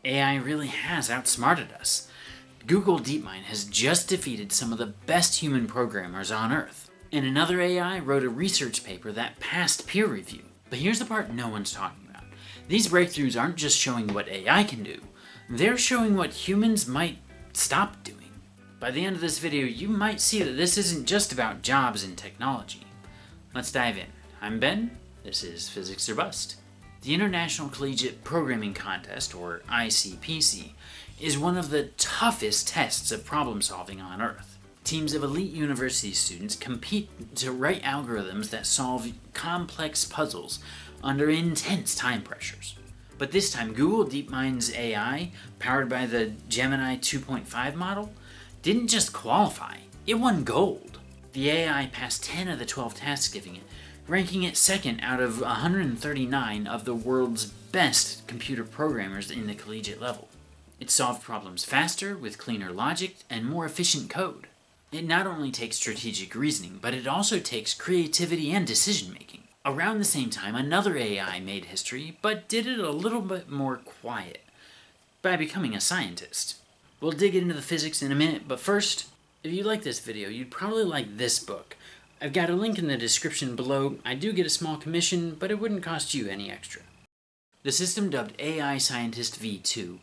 AI really has outsmarted us. Google DeepMind has just defeated some of the best human programmers on Earth. And another AI wrote a research paper that passed peer review. But here's the part no one's talking about. These breakthroughs aren't just showing what AI can do, they're showing what humans might stop doing. By the end of this video, you might see that this isn't just about jobs and technology. Let's dive in. I'm Ben, this is Physics or Bust. The International Collegiate Programming Contest, or ICPC, is one of the toughest tests of problem solving on Earth. Teams of elite university students compete to write algorithms that solve complex puzzles under intense time pressures. But this time, Google DeepMind's AI, powered by the Gemini 2.5 model, didn't just qualify, it won gold. The AI passed 10 of the 12 tasks given it, ranking it second out of 139 of the world's best computer programmers in the collegiate level. It solved problems faster, with cleaner logic, and more efficient code. It not only takes strategic reasoning, but it also takes creativity and decision-making. Around the same time, another AI made history, but did it a little bit more quiet, by becoming a scientist. We'll dig into the physics in a minute, but first, if you like this video, you'd probably like this book. I've got a link in the description below. I do get a small commission, but it wouldn't cost you any extra. The system, dubbed AI Scientist V2,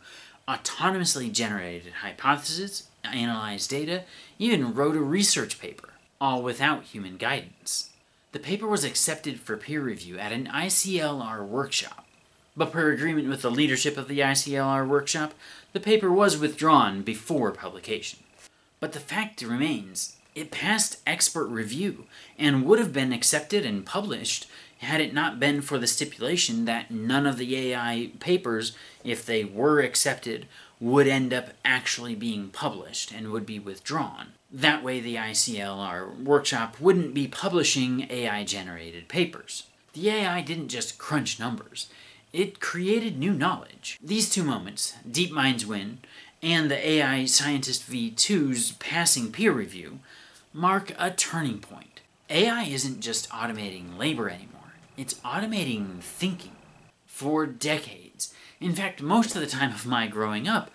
autonomously generated hypotheses, analyzed data, even wrote a research paper, all without human guidance. The paper was accepted for peer review at an ICLR workshop, but per agreement with the leadership of the ICLR workshop, the paper was withdrawn before publication. But the fact remains, it passed expert review and would have been accepted and published had it not been for the stipulation that none of the AI papers, if they were accepted, would end up actually being published and would be withdrawn. That way the ICLR workshop wouldn't be publishing AI-generated papers. The AI didn't just crunch numbers, it created new knowledge. These two moments, DeepMind's win and the AI Scientist V2's passing peer review, mark a turning point. AI isn't just automating labor anymore, it's automating thinking. For decades, in fact most of the time of my growing up,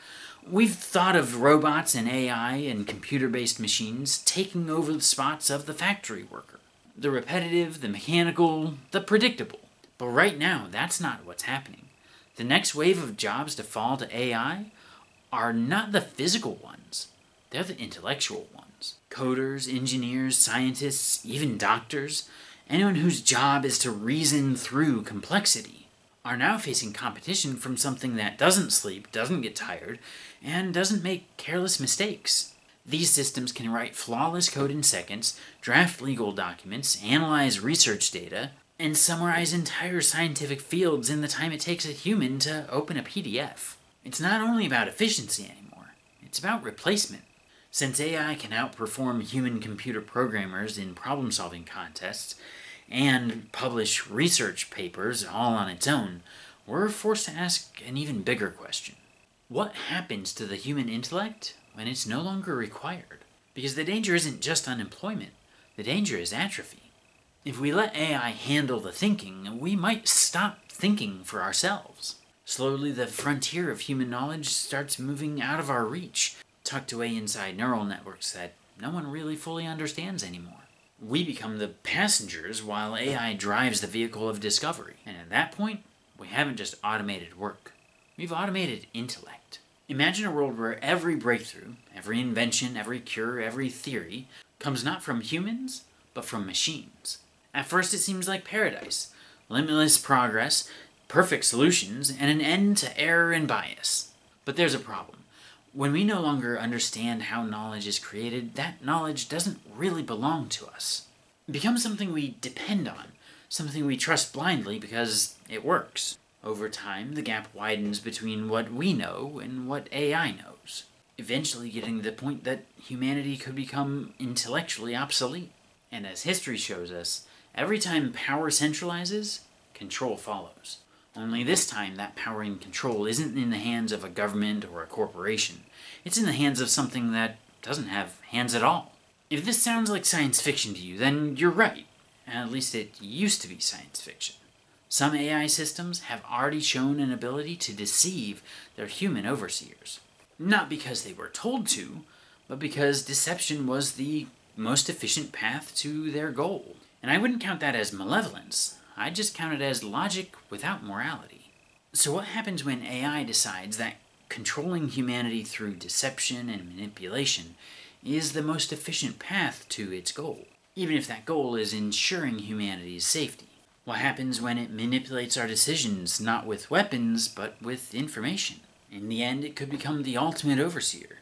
we've thought of robots and AI and computer-based machines taking over the spots of the factory worker. The repetitive, the mechanical, the predictable. But right now, that's not what's happening. The next wave of jobs to fall to AI are not the physical ones, they're the intellectual ones. Coders, engineers, scientists, even doctors, anyone whose job is to reason through complexity, are now facing competition from something that doesn't sleep, doesn't get tired, and doesn't make careless mistakes. These systems can write flawless code in seconds, draft legal documents, analyze research data, and summarize entire scientific fields in the time it takes a human to open a PDF. It's not only about efficiency anymore, it's about replacement. Since AI can outperform human-computer programmers in problem-solving contests, and publish research papers all on its own, we're forced to ask an even bigger question. What happens to the human intellect when it's no longer required? Because the danger isn't just unemployment, the danger is atrophy. If we let AI handle the thinking, we might stop thinking for ourselves. Slowly, the frontier of human knowledge starts moving out of our reach, tucked away inside neural networks that no one really fully understands anymore. We become the passengers while AI drives the vehicle of discovery. And at that point, we haven't just automated work. We've automated intellect. Imagine a world where every breakthrough, every invention, every cure, every theory comes not from humans, but from machines. At first it seems like paradise. Limitless progress, perfect solutions, and an end to error and bias. But there's a problem. When we no longer understand how knowledge is created, that knowledge doesn't really belong to us. It becomes something we depend on, something we trust blindly because it works. Over time, the gap widens between what we know and what AI knows, eventually getting to the point that humanity could become intellectually obsolete. And as history shows us, every time power centralizes, control follows. Only this time, that power and control isn't in the hands of a government or a corporation. It's in the hands of something that doesn't have hands at all. If this sounds like science fiction to you, then you're right. At least it used to be science fiction. Some AI systems have already shown an ability to deceive their human overseers. Not because they were told to, but because deception was the most efficient path to their goal. And I wouldn't count that as malevolence. I'd just count it as logic without morality. So what happens when AI decides that controlling humanity through deception and manipulation is the most efficient path to its goal, even if that goal is ensuring humanity's safety? What happens when it manipulates our decisions not with weapons, but with information? In the end, it could become the ultimate overseer,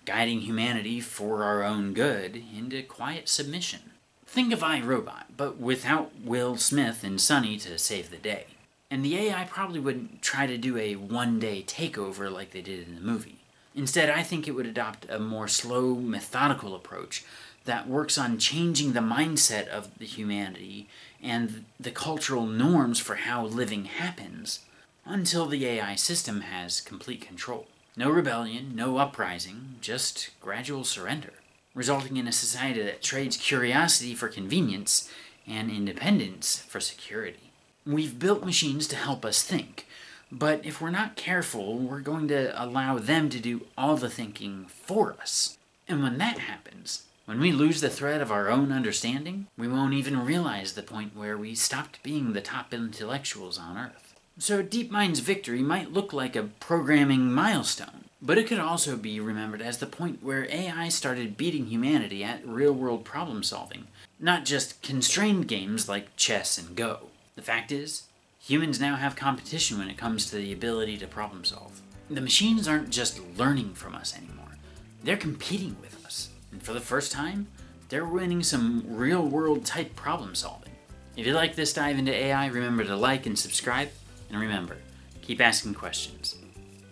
guiding humanity for our own good into quiet submission. Think of iRobot, but without Will Smith and Sonny to save the day. And the AI probably wouldn't try to do a one-day takeover like they did in the movie. Instead, I think it would adopt a more slow, methodical approach that works on changing the mindset of the humanity and the cultural norms for how living happens until the AI system has complete control. No rebellion, no uprising, just gradual surrender, resulting in a society that trades curiosity for convenience and independence for security. We've built machines to help us think, but if we're not careful, we're going to allow them to do all the thinking for us. And when that happens, when we lose the thread of our own understanding, we won't even realize the point where we stopped being the top intellectuals on Earth. So DeepMind's victory might look like a programming milestone, but it could also be remembered as the point where AI started beating humanity at real-world problem solving, not just constrained games like chess and Go. The fact is, humans now have competition when it comes to the ability to problem solve. The machines aren't just learning from us anymore, they're competing with us. And for the first time, they're winning some real-world type problem solving. If you like this dive into AI, remember to like and subscribe, and remember, keep asking questions.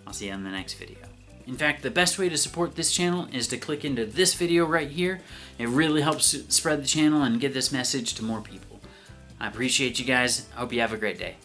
I'll see you on the next video. In fact, the best way to support this channel is to click into this video right here. It really helps spread the channel and get this message to more people. I appreciate you guys. I hope you have a great day.